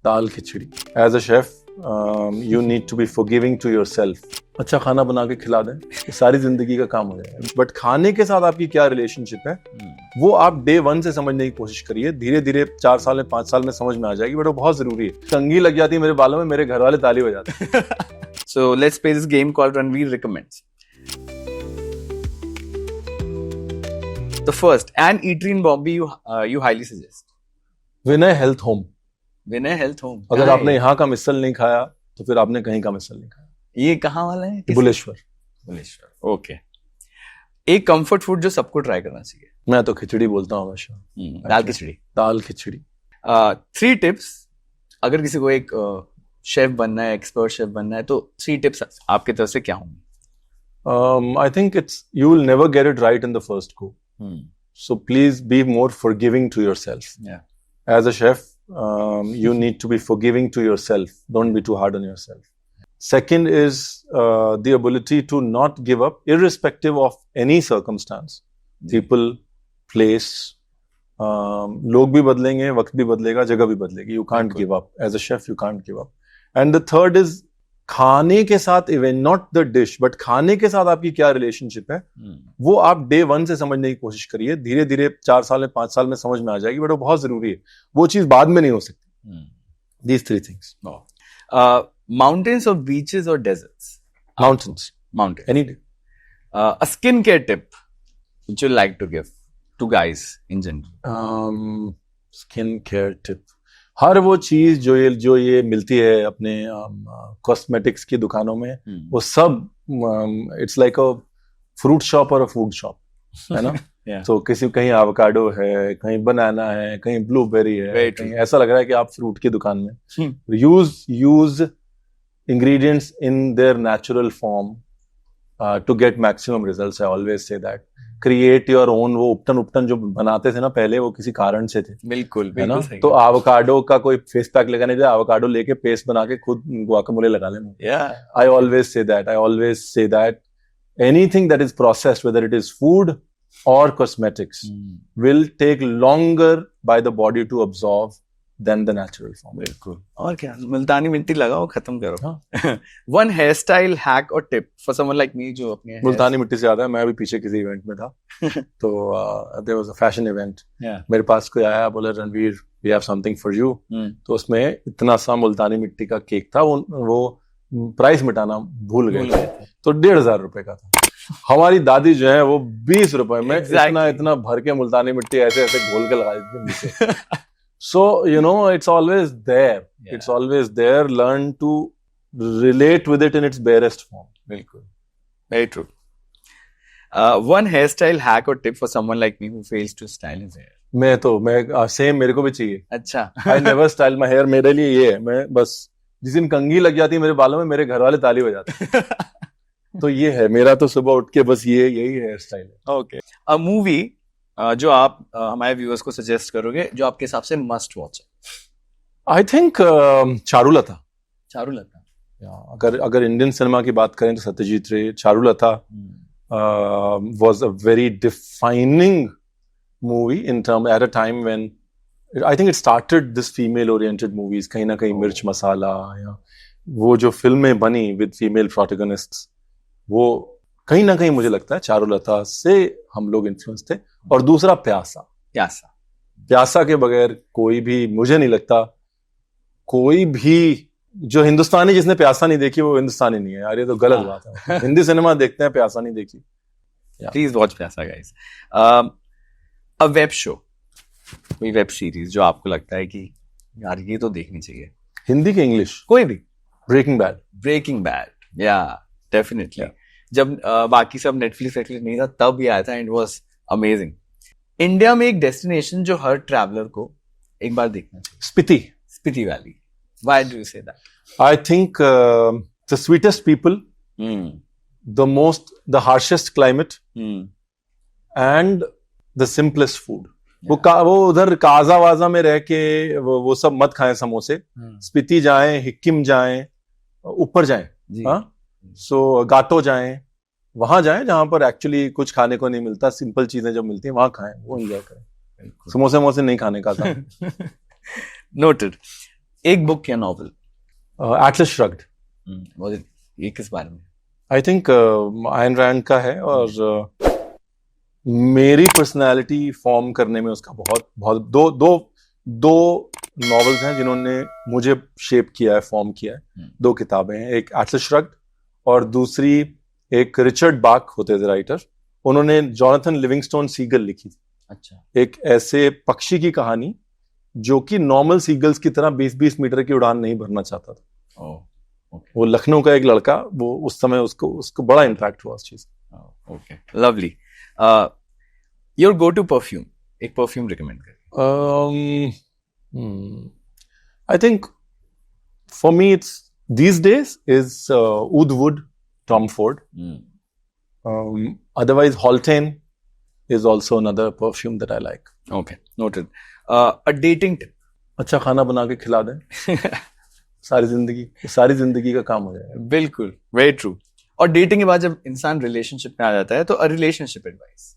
Dal khichdi. As a chef, you need to be forgiving to yourself. अच्छा खाना बना के खिला दें, ये सारी जिंदगी का काम हो जाएगा. बट खाने के साथ आपकी क्या रिलेशनशिप है, वो आप डे 1 से समझने की कोशिश करिए. धीरे धीरे 4 साल में 5 साल में समझ में आ जाएगी, बट वो बहुत जरूरी है. कंघी लग जाती है मेरे बालों में, मेरे घर वाले ताली बजाते हैं. So let's play this game called Ranveer Recommends. The first, an eatery in Bombay you highly suggest. Vinay health home. Vinay health home. अगर आपने यहाँ का मिसल नहीं खाया तो फिर आपने कहीं का मिसल नहीं खाया. ये कहाँ वाला है? बुलेश्वर. बुलेश्वर. ओके. एक कंफर्ट फूड जो सबको ट्राई करना चाहिए. मैं तो खिचड़ी बोलता हूँ हमेशा. दाल खिचड़ी. दाल खिचड़ी. 3 टिप्स. अगर किसी को एक शेफ बनना है, एक्सपर्ट शेफ बनना है, तो 3 टिप्स आपके तरफ से क्या होंगे? I think you will never get it right in the first go. So please be more forgiving to yourself. Yeah. As a chef, you need to be forgiving to yourself. Don't be too hard on yourself. Second is the ability to not give up, irrespective of any circumstance. People, place, लोग भी बदलेंगे, वक्त भी बदलेगा, जगह भी बदलेगी. You can't give up. As a chef, you can't give up. And the third is खाने के साथ, even not the dish, but खाने के साथ आपकी क्या रिलेशनशिप है, वो आप डे 1 से समझने की कोशिश करिए. धीरे धीरे 4 साल में 5 साल में समझ में आ जाएगी, बट वो बहुत जरूरी है. वो चीज बाद में नहीं हो सकती. These 3 things. Mountains or beaches or deserts? Mountains. Mountain. Any day. A skincare tip which you like to give to guys in general? Skincare tip. हर वो चीज जो ये मिलती है अपने कॉस्मेटिक्स की दुकानों में, वो सब it's like a fruit shop और अ फूड शॉप, है ना? तो किसी कहीं एवोकाडो है, कहीं बनाना है, कहीं ब्लूबेरी है, कहीं ऐसा लग रहा है कि आप फ्रूट की दुकान में. Use ingredients in their natural form to get maximum results. I always say that. Create your own. वो उपटन जो बनाते थे ना पहले, वो किसी कारण से थे. बिल्कुल, है ना? तो एवोकाडो का कोई फेस पैक लगाने जाए, एवोकाडो लेके पेस्ट बना के खुद गुआकामोले लगा लेना. आई always say that anything that is processed, whether it is food or cosmetics, will take longer by the body to absorb than the natural form. बिल्कुल. और क्या, मुल्तानी मिट्टी लगाओ, खत्म करो. One hairstyle hack or tip for someone like me जो अपने मुल्तानी मिट्टी से याद है, मैं अभी पीछे किसी इवेंट में था. तो there was a fashion event. मेरे पास कोई आया, बोला Ranveer we have something for you. तो उसमें इतना सा मुल्तानी मिट्टी का केक था, वो प्राइस मिटाना भूल गए, तो 1,500 रुपए का था. हमारी दादी जो है वो 20 रुपए में इतना भर के मुल्तानी मिट्टी ऐसे ऐसे घोल के लगा देती थी. So you know, it's always there. It's always there. Learn to relate with it in its barest form. बिल्कुल. Very true. One hairstyle hack or tip for someone like me who fails to style his hair. मैं same, मेरे को भी चाहिए. अच्छा. I never style my hair. मेरे लिए ये है, मैं बस जिस दिन कंघी लग जाती है मेरे बालों में, मेरे घर वाले ताली बजाते हैं. तो ये है मेरा, तो सुबह उठ के बस यही हेयर स्टाइल है. ओके. अ मूवी जो आप हमारे व्यूअर्स को सजेस्ट करोगे जो आपके हिसाब से मस्ट वॉच है? I think Charulata. चारुलता. अगर इंडियन सिनेमा की बात करें तो Satyajit Ray. Charulata was a very defining movie in term at a time when I think it started this female oriented movies. कहीं ना कहीं मिर्च मसाला, या वो जो फिल्में बनी विद फीमेल प्रोटैगनिस्ट्स, वो कहीं ना कहीं मुझे लगता है चारुलता से हम लोग इन्फ्लुएंस थे. और दूसरा प्यासा के बगैर कोई भी, मुझे नहीं लगता कोई भी जो हिंदुस्तानी जिसने प्यासा नहीं देखी वो हिंदुस्तानी नहीं है यार. ये तो गलत बात है. हिंदी सिनेमा देखते हैं, प्यासा नहीं देखी. प्लीज वॉच प्यासा गाइस. अ वेब शो, कोई वेब सीरीज जो आपको लगता है कि यार ये तो देखनी चाहिए, हिंदी के इंग्लिश, कोई भी. Breaking bad. या डेफिनेटली. जब बाकी सब नेटफ्लिक्स नहीं था तब ये आया था, एंड वाज अमेजिंग. इंडिया में एक डेस्टिनेशन जो हर ट्रैवलर को एक बार देखना चाहिए, Spiti valley. Why do you say that? I think the sweetest people, the harshest climate, and the simplest food. वो उधर काजा वाजा में रह के वो सब मत खाएं समोसे. स्पीति जाएं, हिक्किम जाएं, ऊपर जाएं, सो गाटो जाएं, वहां जाएं जहां पर एक्चुअली कुछ खाने को नहीं मिलता. सिंपल चीजें जो मिलती हैं वहां खाएं, वो एंजॉय करें. समोसे नहीं खाने का था. नोटेड. एक बुक या नॉवल? Atlas Shrugged. ये किस बारे में? I think Ayn Rand का है और मेरी पर्सनालिटी फॉर्म करने में उसका बहुत दो नॉवेल्स हैं जिन्होंने मुझे शेप किया है, फॉर्म किया है. 2 किताबें हैं, एक एटलस श्रग्ड और दूसरी एक रिचर्ड बाक होते थे राइटर, उन्होंने जॉनथन लिविंगस्टोन सीगल लिखी थी. अच्छा. एक ऐसे पक्षी की कहानी जो कि नॉर्मल सीगल्स की तरह 20-20 मीटर की उड़ान नहीं भरना चाहता था. okay. वो लखनऊ का एक लड़का, वो उस समय उसको बड़ा इम्पैक्ट हुआ उस चीज. Okay, lovely. Your go to perfume, एक परफ्यूम रिकमेंड कर. I think for me it's these days is Oud Wood, Tom Ford. Otherwise Haltane is also another perfume that I like. Okay, noted. A dating tip. अच्छा खाना बना के खिला दें. सारी जिंदगी का काम हो जाएगा. बिल्कुल, वेरी ट्रू. और डेटिंग के बाद जब इंसान रिलेशनशिप में आ जाता है तो अ रिलेशनशिप एडवाइस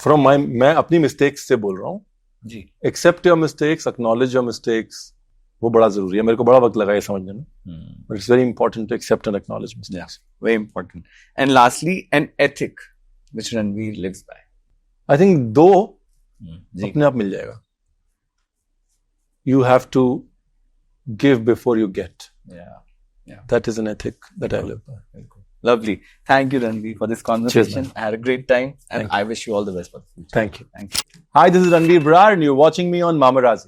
फ्रॉम मैं अपनी मिस्टेक्स से बोल रहा हूँ जी. Accept your mistakes, acknowledge your mistakes, वो बड़ा जरूरी है. मेरे को बड़ा वक्त लगा ये समझने में, but it's very important to accept and acknowledge mistakes. Very important. And lastly an ethic which Ranveer lives by. I think 2 अपने आप मिल जाएगा. You have to give before you get. Yeah. That is an ethic that I live by. Lovely. Thank you, Ranveer, for this conversation. I had a great time, and I wish you all the best for the future. Thank you. Thank you. Hi, this is Ranveer Brar, and you're watching me on Mamarazzi.